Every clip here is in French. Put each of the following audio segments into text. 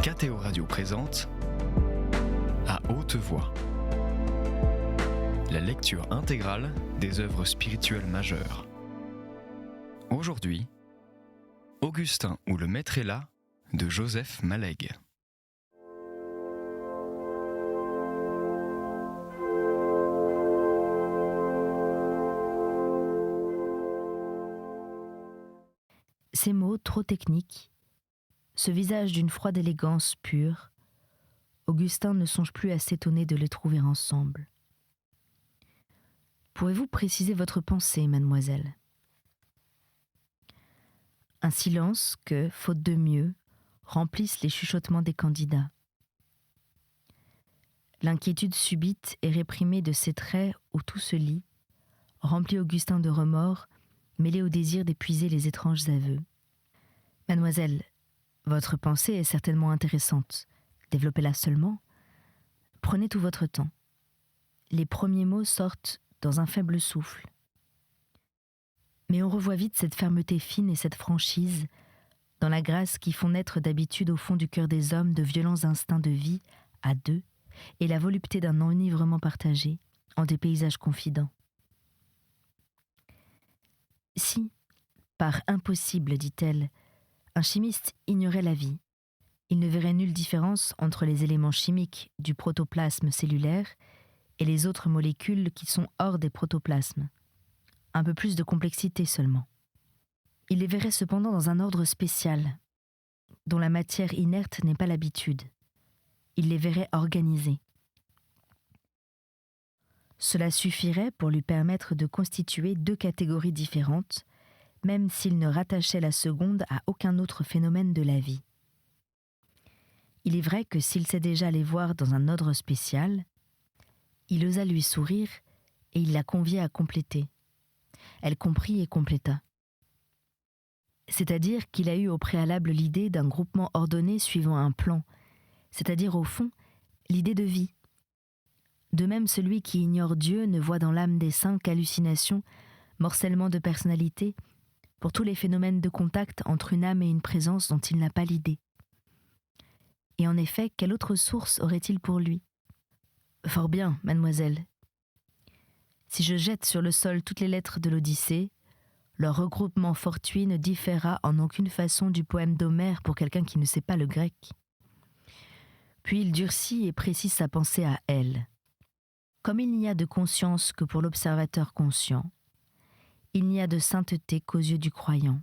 KTO Radio présente À haute voix, la lecture intégrale des œuvres spirituelles majeures. Aujourd'hui, Augustin ou le Maître est là de Joseph Malègue. Ces mots trop techniques, ce visage d'une froide élégance pure, Augustin ne songe plus à s'étonner de les trouver ensemble. Pouvez-vous préciser votre pensée, mademoiselle ? Un silence que, faute de mieux, remplissent les chuchotements des candidats. L'inquiétude subite et réprimée de ces traits où tout se lit, remplit Augustin de remords, mêlé au désir d'épuiser les étranges aveux. Mademoiselle, votre pensée est certainement intéressante. Développez-la seulement. Prenez tout votre temps. Les premiers mots sortent dans un faible souffle. Mais on revoit vite cette fermeté fine et cette franchise, dans la grâce qui font naître d'habitude au fond du cœur des hommes de violents instincts de vie, à deux, et la volupté d'un enivrement partagé, en des paysages confidents. Si, par impossible, dit-elle, un chimiste ignorait la vie, il ne verrait nulle différence entre les éléments chimiques du protoplasme cellulaire et les autres molécules qui sont hors des protoplasmes. Un peu plus de complexité seulement. Il les verrait cependant dans un ordre spécial, dont la matière inerte n'est pas l'habitude. Il les verrait organisés. Cela suffirait pour lui permettre de constituer deux catégories différentes, même s'il ne rattachait la seconde à aucun autre phénomène de la vie. Il est vrai que s'il sait déjà les voir dans un ordre spécial, il osa lui sourire et il la conviait à compléter. Elle comprit et compléta. C'est-à-dire qu'il a eu au préalable l'idée d'un groupement ordonné suivant un plan, c'est-à-dire au fond l'idée de vie. De même, celui qui ignore Dieu ne voit dans l'âme des saints qu'hallucination, morcellement de personnalité, pour tous les phénomènes de contact entre une âme et une présence dont il n'a pas l'idée. Et en effet, quelle autre source aurait-il pour lui ? Fort bien, mademoiselle. Si je jette sur le sol toutes les lettres de l'Odyssée, leur regroupement fortuit ne différera en aucune façon du poème d'Homère pour quelqu'un qui ne sait pas le grec. Puis il durcit et précise sa pensée à elle. Comme il n'y a de conscience que pour l'observateur conscient, il n'y a de sainteté qu'aux yeux du croyant.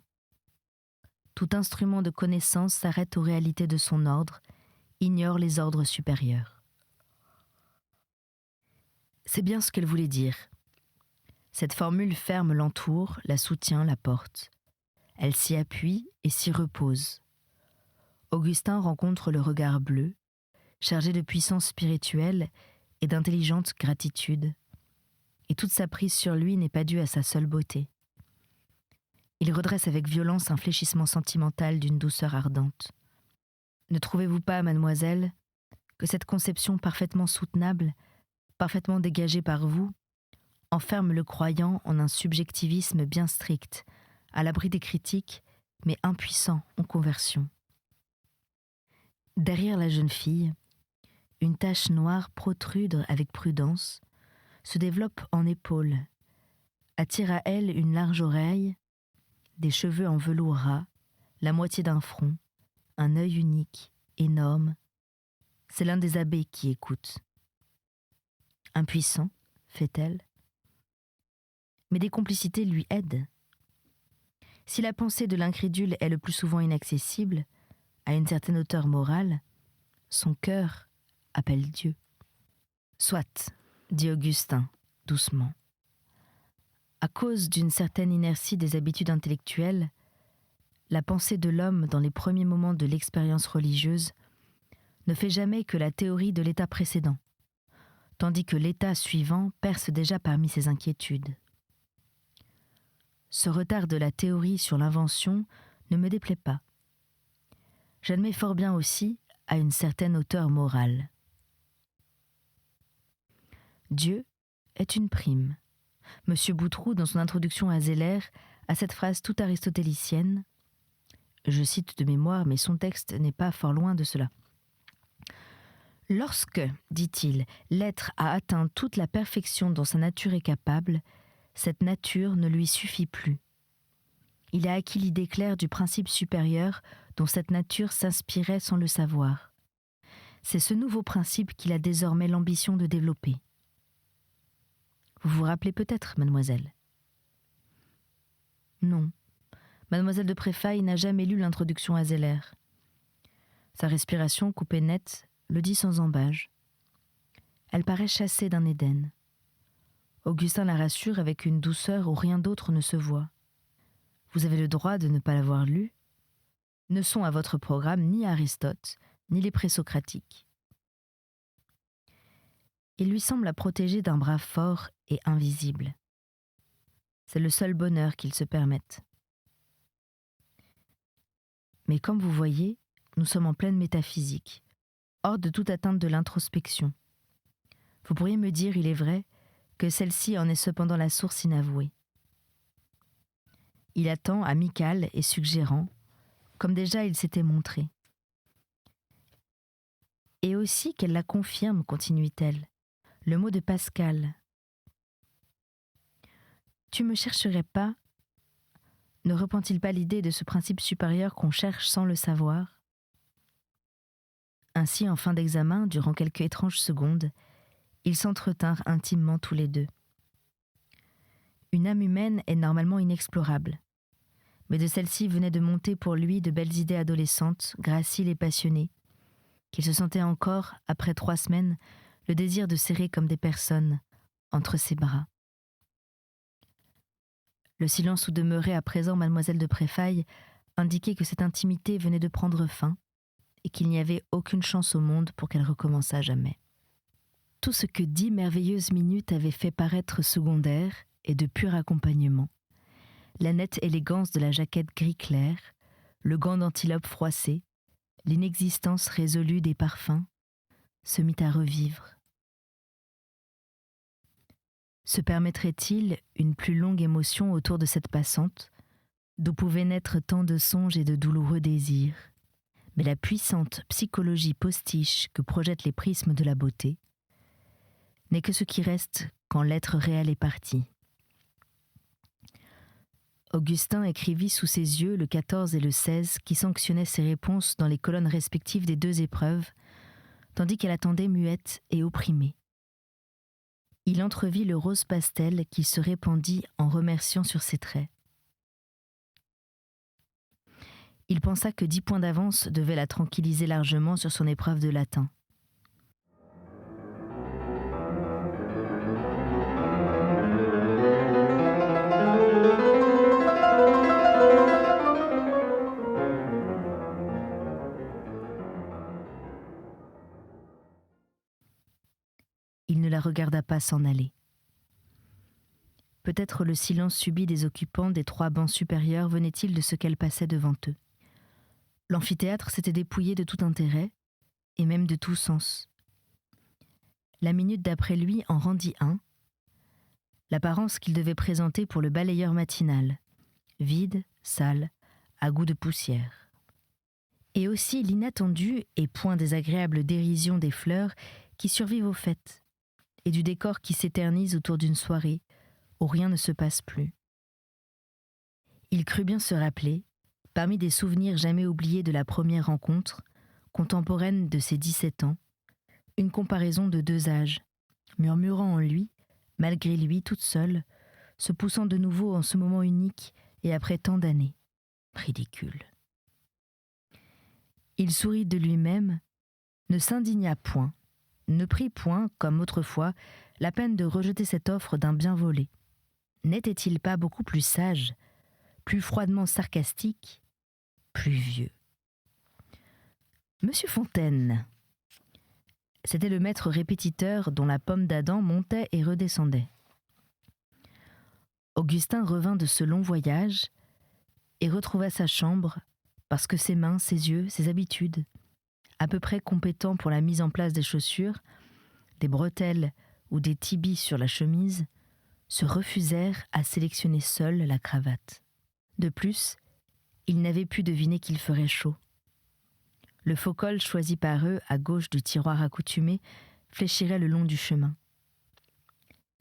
Tout instrument de connaissance s'arrête aux réalités de son ordre, ignore les ordres supérieurs. C'est bien ce qu'elle voulait dire. Cette formule ferme l'entoure, la soutient, la porte. Elle s'y appuie et s'y repose. Augustin rencontre le regard bleu, chargé de puissance spirituelle et d'intelligente gratitude, et toute sa prise sur lui n'est pas due à sa seule beauté. Il redresse avec violence un fléchissement sentimental d'une douceur ardente. Ne trouvez-vous pas, mademoiselle, que cette conception parfaitement soutenable, parfaitement dégagée par vous, enferme le croyant en un subjectivisme bien strict, à l'abri des critiques, mais impuissant en conversion. Derrière la jeune fille, une tache noire protrude avec prudence, se développe en épaule, attire à elle une large oreille, des cheveux en velours ras, la moitié d'un front, un œil unique, énorme. C'est l'un des abbés qui écoute. Impuissant, fait-elle. Mais des complicités lui aident. Si la pensée de l'incrédule est le plus souvent inaccessible, à une certaine hauteur morale, son cœur appelle Dieu. Soit, dit Augustin, doucement. À cause d'une certaine inertie des habitudes intellectuelles, la pensée de l'homme dans les premiers moments de l'expérience religieuse ne fait jamais que la théorie de l'état précédent, tandis que l'état suivant perce déjà parmi ses inquiétudes. Ce retard de la théorie sur l'invention ne me déplaît pas. J'admets fort bien aussi à une certaine hauteur morale. Dieu est une prime. Monsieur Boutroux, dans son introduction à Zeller, a cette phrase toute aristotélicienne. Je cite de mémoire, mais son texte n'est pas fort loin de cela. Lorsque, dit-il, l'être a atteint toute la perfection dont sa nature est capable, cette nature ne lui suffit plus. Il a acquis l'idée claire du principe supérieur dont cette nature s'inspirait sans le savoir. C'est ce nouveau principe qu'il a désormais l'ambition de développer. Vous vous rappelez peut-être, mademoiselle ? Non, mademoiselle de Préfaille n'a jamais lu l'introduction à Zeller. Sa respiration coupée nette le dit sans embâge. Elle paraît chassée d'un Éden. Augustin la rassure avec une douceur où rien d'autre ne se voit. Vous avez le droit de ne pas l'avoir lu. Ne sont à votre programme ni Aristote, ni les présocratiques. Il lui semble la protéger d'un bras fort et invisible. C'est le seul bonheur qu'il se permette. Mais comme vous voyez, nous sommes en pleine métaphysique, hors de toute atteinte de l'introspection. Vous pourriez me dire, il est vrai, que celle-ci en est cependant la source inavouée. Il attend, amical et suggérant, comme déjà il s'était montré. Et aussi qu'elle la confirme, continue-t-elle. Le mot de Pascal. Tu me chercherais pas, ne reprend-il pas l'idée de ce principe supérieur qu'on cherche sans le savoir ? Ainsi, en fin d'examen, durant quelques étranges secondes, ils s'entretinrent intimement tous les deux. Une âme humaine est normalement inexplorable, mais de celle-ci venaient de monter pour lui de belles idées adolescentes, graciles et passionnées, qu'il se sentait encore, après 3 semaines, le désir de serrer comme des personnes, entre ses bras. Le silence où demeurait à présent mademoiselle de Préfaille indiquait que cette intimité venait de prendre fin et qu'il n'y avait aucune chance au monde pour qu'elle recommençât jamais. Tout ce que 10 merveilleuses minutes avaient fait paraître secondaire et de pur accompagnement, la nette élégance de la jaquette gris clair, le gant d'antilope froissé, l'inexistence résolue des parfums, se mit à revivre. Se permettrait-il une plus longue émotion autour de cette passante, d'où pouvaient naître tant de songes et de douloureux désirs ? Mais la puissante psychologie postiche que projettent les prismes de la beauté n'est que ce qui reste quand l'être réel est parti. Augustin écrivit sous ses yeux le 14 et le 16 qui sanctionnaient ses réponses dans les colonnes respectives des 2 épreuves, tandis qu'elle attendait muette et opprimée. Il entrevit le rose pastel qui se répandit en remerciant sur ses traits. Il pensa que 10 points d'avance devaient la tranquilliser largement sur son épreuve de latin. Il ne la regarda pas s'en aller. Peut-être le silence subi des occupants des 3 bancs supérieurs venait-il de ce qu'elle passait devant eux. L'amphithéâtre s'était dépouillé de tout intérêt, et même de tout sens. La minute d'après lui en rendit un, l'apparence qu'il devait présenter pour le balayeur matinal, vide, sale, à goût de poussière. Et aussi l'inattendue et point désagréable dérision des fleurs qui survivent aux fêtes, et du décor qui s'éternise autour d'une soirée où rien ne se passe plus. Il crut bien se rappeler, parmi des souvenirs jamais oubliés de la première rencontre, contemporaine de ses 17 ans, une comparaison de 2 âges, murmurant en lui, malgré lui toute seule, se poussant de nouveau en ce moment unique et après tant d'années. Ridicule. Il sourit de lui-même, ne s'indigna point, ne prit point, comme autrefois, la peine de rejeter cette offre d'un bien volé. N'était-il pas beaucoup plus sage, plus froidement sarcastique, plus vieux ? Monsieur Fontaine. C'était le maître répétiteur dont la pomme d'Adam montait et redescendait. Augustin revint de ce long voyage et retrouva sa chambre parce que ses mains, ses yeux, ses habitudes, à peu près compétents pour la mise en place des chaussures, des bretelles ou des tibis sur la chemise, se refusèrent à sélectionner seul la cravate. De plus, il n'avait pu deviner qu'il ferait chaud. Le faux-col choisi par eux, à gauche du tiroir accoutumé, fléchirait le long du chemin.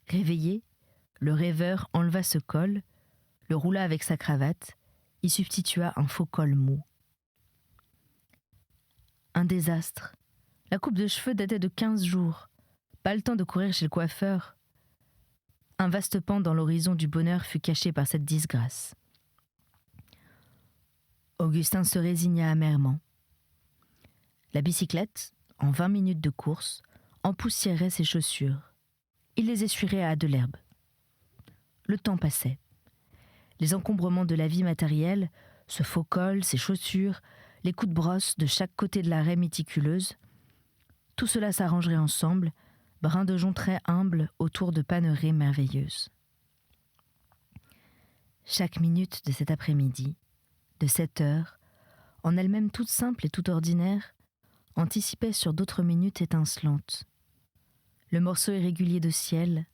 Réveillé, le rêveur enleva ce col, le roula avec sa cravate, y substitua un faux col mou. Un désastre. La coupe de cheveux datait de 15 jours. Pas le temps de courir chez le coiffeur. Un vaste pan dans l'horizon du bonheur fut caché par cette disgrâce. Augustin se résigna amèrement. La bicyclette, en 20 minutes de course, empoussiérait ses chaussures. Il les essuierait à de l'herbe. Le temps passait. Les encombrements de la vie matérielle, ce faux col, ces chaussures, les coups de brosse de chaque côté de la raie méticuleuse, tout cela s'arrangerait ensemble, brin de jonc très humble autour de panneries merveilleuses. Chaque minute de cet après-midi, de cette heure, en elle-même toute simple et toute ordinaire, anticipait sur d'autres minutes étincelantes. Le morceau irrégulier de ciel,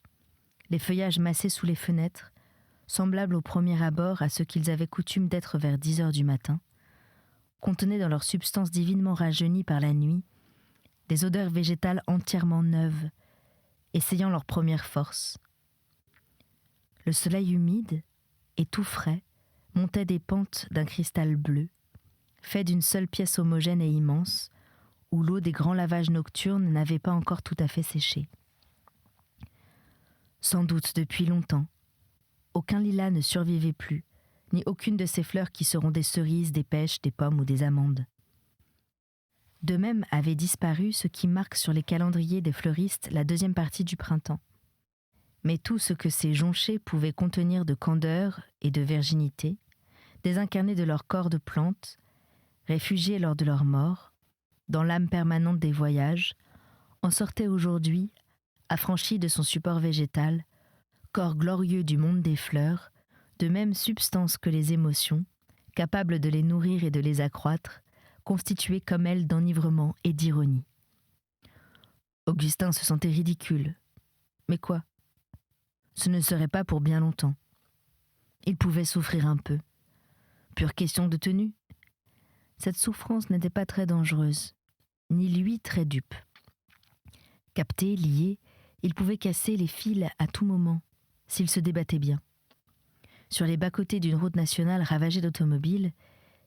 les feuillages massés sous les fenêtres, semblables au premier abord à ce qu'ils avaient coutume d'être vers 10 heures du matin, contenaient dans leur substance divinement rajeunie par la nuit des odeurs végétales entièrement neuves, essayant leur première force. Le soleil humide et tout frais montait des pentes d'un cristal bleu, fait d'une seule pièce homogène et immense, où l'eau des grands lavages nocturnes n'avait pas encore tout à fait séché. Sans doute depuis longtemps, aucun lilas ne survivait plus, ni aucune de ces fleurs qui seront des cerises, des pêches, des pommes ou des amandes. De même avait disparu ce qui marque sur les calendriers des fleuristes la deuxième partie du printemps. Mais tout ce que ces jonchés pouvaient contenir de candeur et de virginité, désincarnés de leur corps de plantes, réfugiés lors de leur mort, dans l'âme permanente des voyages, en sortait aujourd'hui, affranchi de son support végétal, corps glorieux du monde des fleurs, de même substance que les émotions, capable de les nourrir et de les accroître, constitué comme elles d'enivrement et d'ironie. Augustin se sentait ridicule. Mais quoi ? Ce ne serait pas pour bien longtemps. Il pouvait souffrir un peu. Pure question de tenue. Cette souffrance n'était pas très dangereuse, ni lui très dupe. Capté, lié, il pouvait casser les fils à tout moment, s'il se débattait bien. Sur les bas-côtés d'une route nationale ravagée d'automobiles,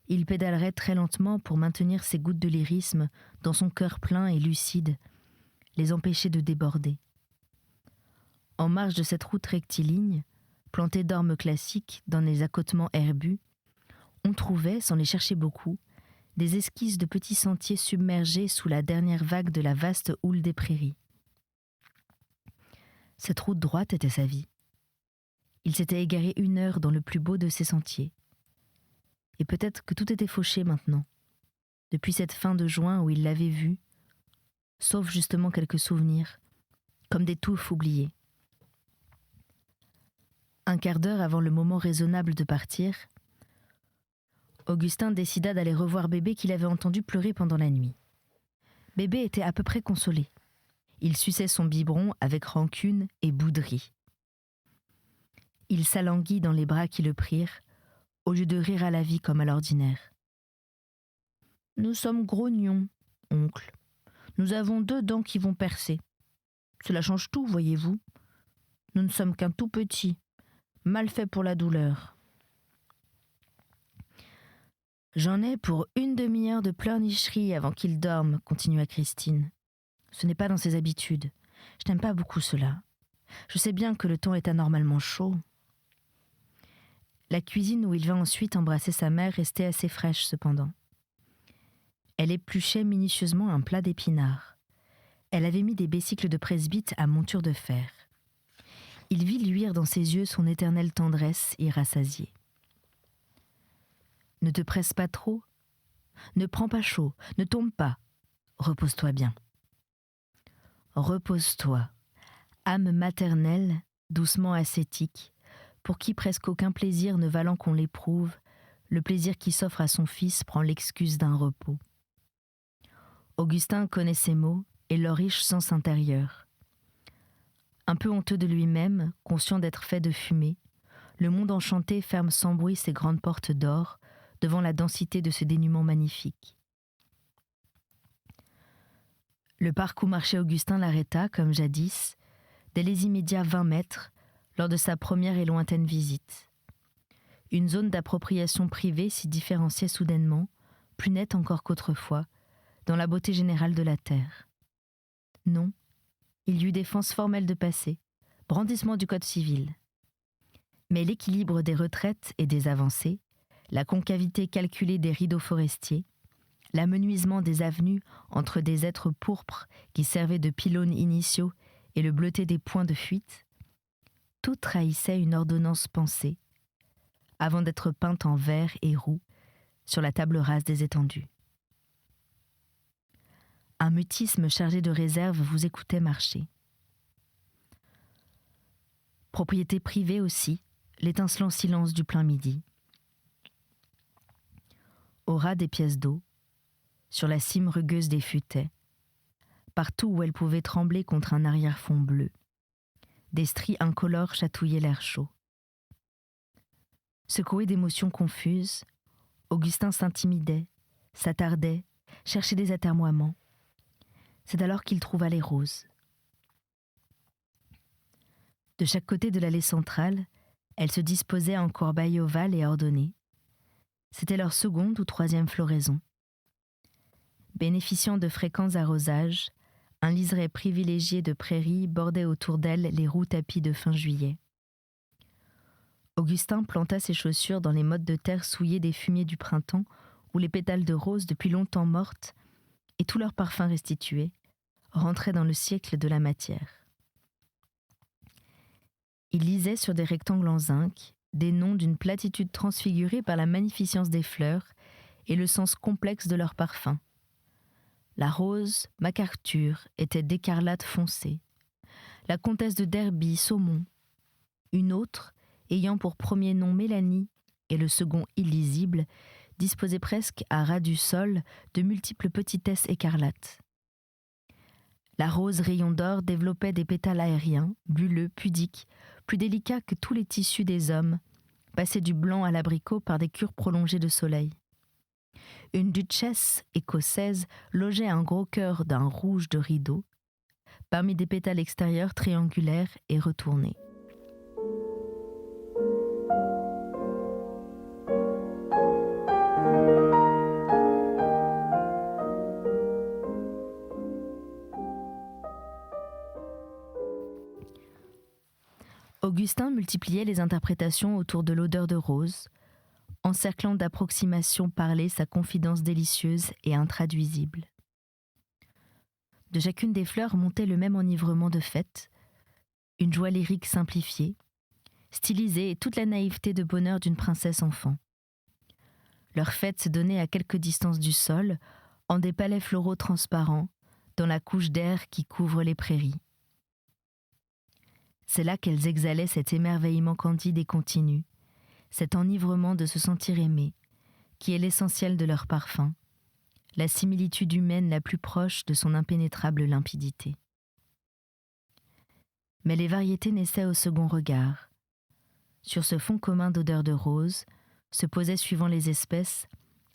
il pédalerait très lentement pour maintenir ses gouttes de lyrisme dans son cœur plein et lucide, les empêcher de déborder. En marge de cette route rectiligne, plantée d'ormes classiques dans les accotements herbus, on trouvait, sans les chercher beaucoup, des esquisses de petits sentiers submergés sous la dernière vague de la vaste houle des prairies. Cette route droite était sa vie. Il s'était égaré 1 heure dans le plus beau de ces sentiers. Et peut-être que tout était fauché maintenant, depuis cette fin de juin où il l'avait vu, sauf justement quelques souvenirs, comme des touffes oubliées. Un quart d'heure avant le moment raisonnable de partir, Augustin décida d'aller revoir Bébé qu'il avait entendu pleurer pendant la nuit. Bébé était à peu près consolé. Il suçait son biberon avec rancune et bouderie. Il s'alanguit dans les bras qui le prirent, au lieu de rire à la vie comme à l'ordinaire. « Nous sommes grognons, oncle. Nous avons 2 dents qui vont percer. Cela change tout, voyez-vous. Nous ne sommes qu'un tout petit, mal fait pour la douleur. » « J'en ai pour 1 demi-heure de pleurnicherie avant qu'il dorme, continua Christine. Ce n'est pas dans ses habitudes. Je n'aime pas beaucoup cela. Je sais bien que le temps est anormalement chaud. » La cuisine où il vint ensuite embrasser sa mère restait assez fraîche cependant. Elle épluchait minutieusement un plat d'épinards. Elle avait mis des besicles de presbyte à monture de fer. Il vit luire dans ses yeux son éternelle tendresse irrassasiée. « Ne te presse pas trop. Ne prends pas chaud. Ne tombe pas. Repose-toi bien. » Repose-toi. Âme maternelle, doucement ascétique, pour qui presque aucun plaisir ne valant qu'on l'éprouve, le plaisir qui s'offre à son fils prend l'excuse d'un repos. Augustin connaît ces mots et leur riche sens intérieur. Un peu honteux de lui-même, conscient d'être fait de fumée, le monde enchanté ferme sans bruit ses grandes portes d'or devant la densité de ce dénuement magnifique. Le parc où marchait Augustin l'arrêta, comme jadis, dès les immédiats 20 mètres, lors de sa première et lointaine visite. Une zone d'appropriation privée s'y différenciait soudainement, plus nette encore qu'autrefois, dans la beauté générale de la terre. Non, il y eut défense formelle de passer, brandissement du code civil. Mais l'équilibre des retraites et des avancées, la concavité calculée des rideaux forestiers, l'amenuisement des avenues entre des êtres pourpres qui servaient de pylônes initiaux et le bleuté des points de fuite, tout trahissait une ordonnance pensée, avant d'être peinte en vert et roux sur la table rase des étendues. Un mutisme chargé de réserve vous écoutait marcher. Propriété privée aussi, l'étincelant silence du plein midi. Au ras des pièces d'eau, sur la cime rugueuse des futaies, partout où elle pouvait trembler contre un arrière-fond bleu, des stries incolores chatouillaient l'air chaud. Secoué d'émotions confuses, Augustin s'intimidait, s'attardait, cherchait des atermoiements. C'est alors qu'il trouva les roses. De chaque côté de l'allée centrale, elles se disposaient en corbeilles ovales et ordonnées. C'était leur seconde ou troisième floraison. Bénéficiant de fréquents arrosages, un liseré privilégié de prairies bordait autour d'elle les roux tapis de fin juillet. Augustin planta ses chaussures dans les mottes de terre souillées des fumiers du printemps où les pétales de roses depuis longtemps mortes et tout leur parfum restitué rentraient dans le siècle de la matière. Il lisait sur des rectangles en zinc des noms d'une platitude transfigurée par la magnificence des fleurs et le sens complexe de leur parfum. La rose, MacArthur, était d'écarlate foncée. La comtesse de Derby, saumon. Une autre, ayant pour premier nom Mélanie et le second illisible, disposait presque à ras du sol de multiples petitesses écarlates. La rose rayon d'or développait des pétales aériens, bulleux, pudiques, plus délicats que tous les tissus des hommes, passés du blanc à l'abricot par des cures prolongées de soleil. Une duchesse écossaise logeait un gros cœur d'un rouge de rideau, parmi des pétales extérieurs triangulaires et retournés. Augustin multipliait les interprétations autour de l'odeur de rose, encerclant d'approximations parlées sa confidence délicieuse et intraduisible. De chacune des fleurs montait le même enivrement de fête, une joie lyrique simplifiée, stylisée et toute la naïveté de bonheur d'une princesse enfant. Leur fête se donnait à quelque distance du sol, en des palais floraux transparents, dans la couche d'air qui couvre les prairies. C'est là qu'elles exhalaient cet émerveillement candide et continu, cet enivrement de se sentir aimé, qui est l'essentiel de leur parfum, la similitude humaine la plus proche de son impénétrable limpidité. Mais les variétés naissaient au second regard. Sur ce fond commun d'odeur de rose, se posait suivant les espèces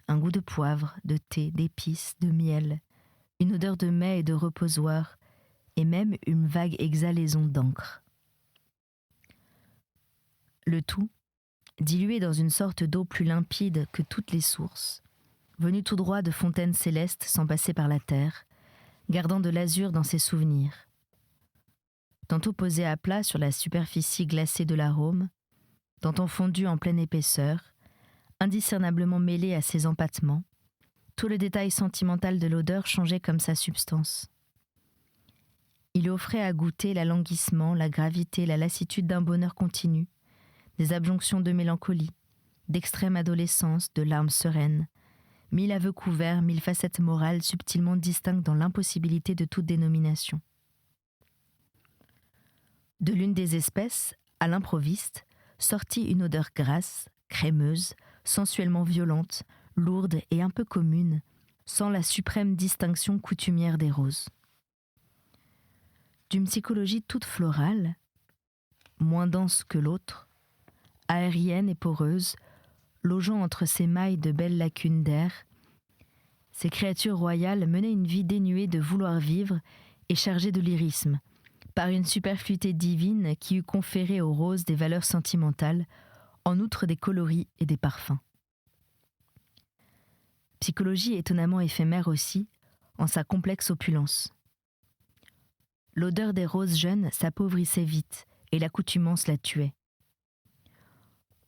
un goût de poivre, de thé, d'épices, de miel, une odeur de mai et de reposoir, et même une vague exhalaison d'encre. Le tout, dilué dans une sorte d'eau plus limpide que toutes les sources, venue tout droit de fontaines célestes sans passer par la terre, gardant de l'azur dans ses souvenirs. Tantôt posé à plat sur la superficie glacée de l'arôme, tantôt fondu en pleine épaisseur, indiscernablement mêlé à ses empâtements, tout le détail sentimental de l'odeur changeait comme sa substance. Il offrait à goûter l'alanguissement, la gravité, la lassitude d'un bonheur continu, des abjonctions de mélancolie, d'extrême adolescence, de larmes sereines, mille aveux couverts, mille facettes morales subtilement distinctes dans l'impossibilité de toute dénomination. De l'une des espèces, à l'improviste, sortit une odeur grasse, crémeuse, sensuellement violente, lourde et un peu commune, sans la suprême distinction coutumière des roses. D'une psychologie toute florale, moins dense que l'autre, aérienne et poreuse, logeant entre ses mailles de belles lacunes d'air, Ces créatures royales menaient une vie dénuée de vouloir vivre et chargée de lyrisme, par une superfluité divine qui eût conféré aux roses des valeurs sentimentales, en outre des coloris et des parfums. Psychologie étonnamment éphémère aussi, en sa complexe opulence. L'odeur des roses jeunes s'appauvrissait vite, et l'accoutumance la tuait.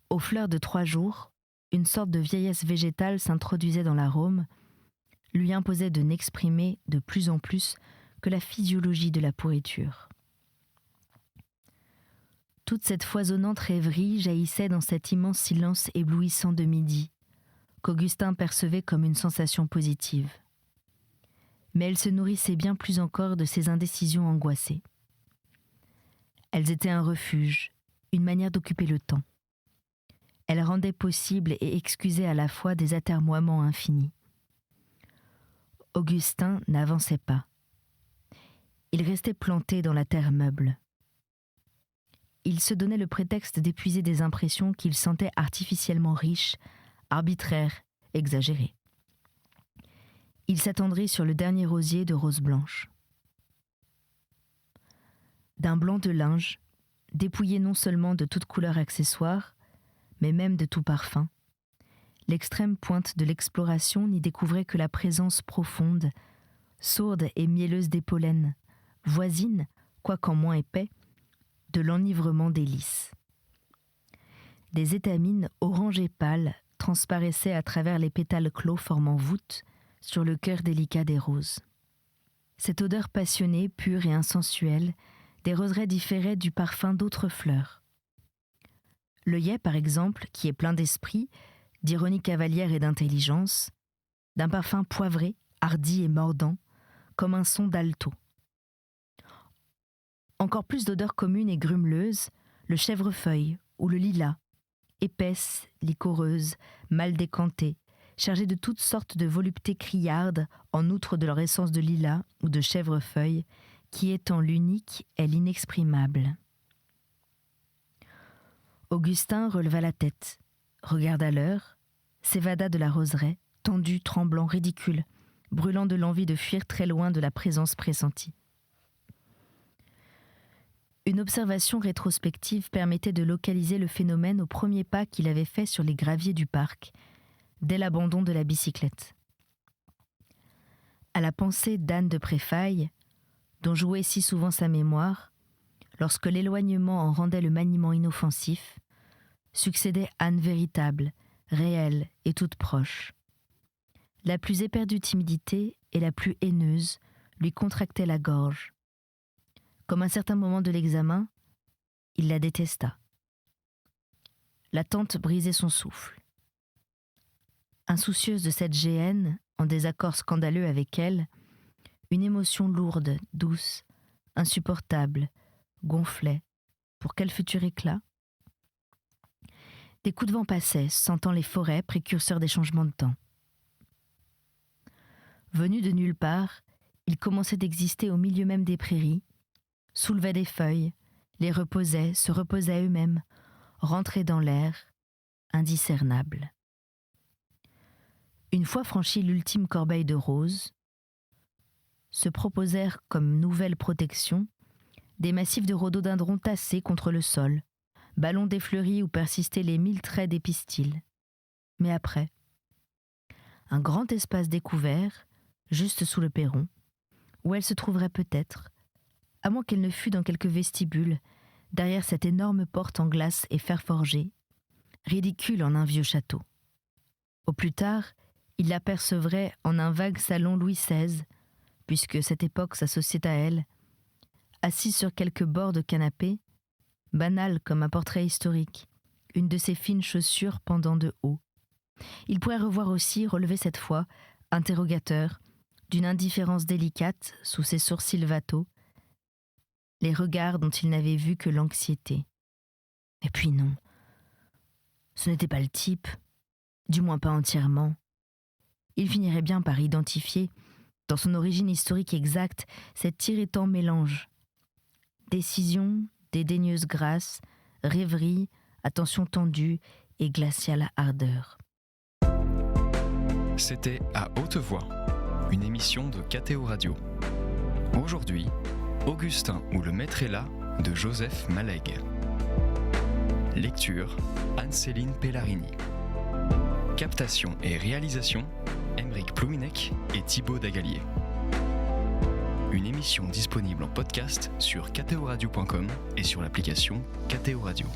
Aux fleurs de 3 jours, une sorte de vieillesse végétale s'introduisait dans l'arôme, lui imposait de n'exprimer de plus en plus que la physiologie de la pourriture. Toute cette foisonnante rêverie jaillissait dans cet immense silence éblouissant de midi, qu'Augustin percevait comme une sensation positive. Mais elle se nourrissait bien plus encore de ses indécisions angoissées. Elles étaient un refuge, une manière d'occuper le temps. Elles rendaient possible et excusaient à la fois des atermoiements infinis. Augustin n'avançait pas. Il restait planté dans la terre meuble. Il se donnait le prétexte d'épuiser des impressions qu'il sentait artificiellement riches, arbitraires, exagérées. Il s'attendrit sur le dernier rosier de roses blanches. D'un blanc de linge, dépouillé non seulement de toute couleur accessoire, mais même de tout parfum, l'extrême pointe de l'exploration n'y découvrait que la présence profonde, sourde et mielleuse des pollens, voisine, quoiqu'en moins épais, de l'enivrement des lys. Des étamines orange et pâles transparaissaient à travers les pétales clos formant voûte sur le cœur délicat des roses. Cette odeur passionnée, pure et insensuelle, des roseraies différait du parfum d'autres fleurs. L'œillet, par exemple, qui est plein d'esprit, d'ironie cavalière et d'intelligence, d'un parfum poivré, hardi et mordant, comme un son d'alto. Encore plus d'odeurs communes et grumeleuses, le chèvrefeuille ou le lilas, épaisse, liquoreuse, mal décantée, chargées de toutes sortes de voluptés criardes, en outre de leur essence de lilas ou de chèvrefeuille, qui étant l'unique est l'inexprimable. Augustin releva la tête, regarda l'heure, s'évada de la roseraie, tendu, tremblant, ridicule, brûlant de l'envie de fuir très loin de la présence pressentie. Une observation rétrospective permettait de localiser le phénomène au premier pas qu'il avait fait sur les graviers du parc, dès l'abandon de la bicyclette. À la pensée d'Anne de Préfaille, dont jouait si souvent sa mémoire, lorsque l'éloignement en rendait le maniement inoffensif, succédait Anne véritable, réelle et toute proche. La plus éperdue timidité et la plus haineuse lui contractaient la gorge. Comme un certain moment de l'examen, il la détesta. L'attente brisait son souffle. Insoucieuse de cette géhenne, en désaccord scandaleux avec elle, une émotion lourde, douce, insupportable, gonflait. Pour quel futur éclat ? Des coups de vent passaient, sentant les forêts, précurseurs des changements de temps. Venu de nulle part, il commençait d'exister au milieu même des prairies, soulevait des feuilles, les reposait, se reposait eux-mêmes, rentrait dans l'air, indiscernable. Une fois franchi l'ultime corbeille de roses, se proposèrent comme nouvelle protection des massifs de rhododendrons tassés contre le sol, ballons défleuris où persistaient les 1000 traits des pistils. Mais après, un grand espace découvert, juste sous le perron, où elle se trouverait peut-être, à moins qu'elle ne fût dans quelque vestibule, derrière cette énorme porte en glace et fer forgé, ridicule en un vieux château. Au plus tard, il l'apercevrait en un vague salon Louis XVI, puisque cette époque s'associait à elle, assise sur quelque bord de canapé, banal comme un portrait historique, une de ses fines chaussures pendant de haut. Il pourrait revoir aussi, relevé cette fois, interrogateur, d'une indifférence délicate sous ses sourcils vatos, les regards dont il n'avait vu que l'anxiété. Et puis non, ce n'était pas le type, du moins pas entièrement. Il finirait bien par identifier, dans son origine historique exacte, cet irritant mélange. Décision, dédaigneuse grâce, rêverie, attention tendue et glaciale ardeur. C'était À Haute Voix, une émission de KTO Radio. Aujourd'hui, Augustin ou le maître est là de Joseph Malègue. Lecture, Anne-Céline Pellarini. Captation et réalisation, Aymeric Plouminec et Thibaut Dagalier. Une émission disponible en podcast sur ktoradio.com et sur l'application KTO Radio.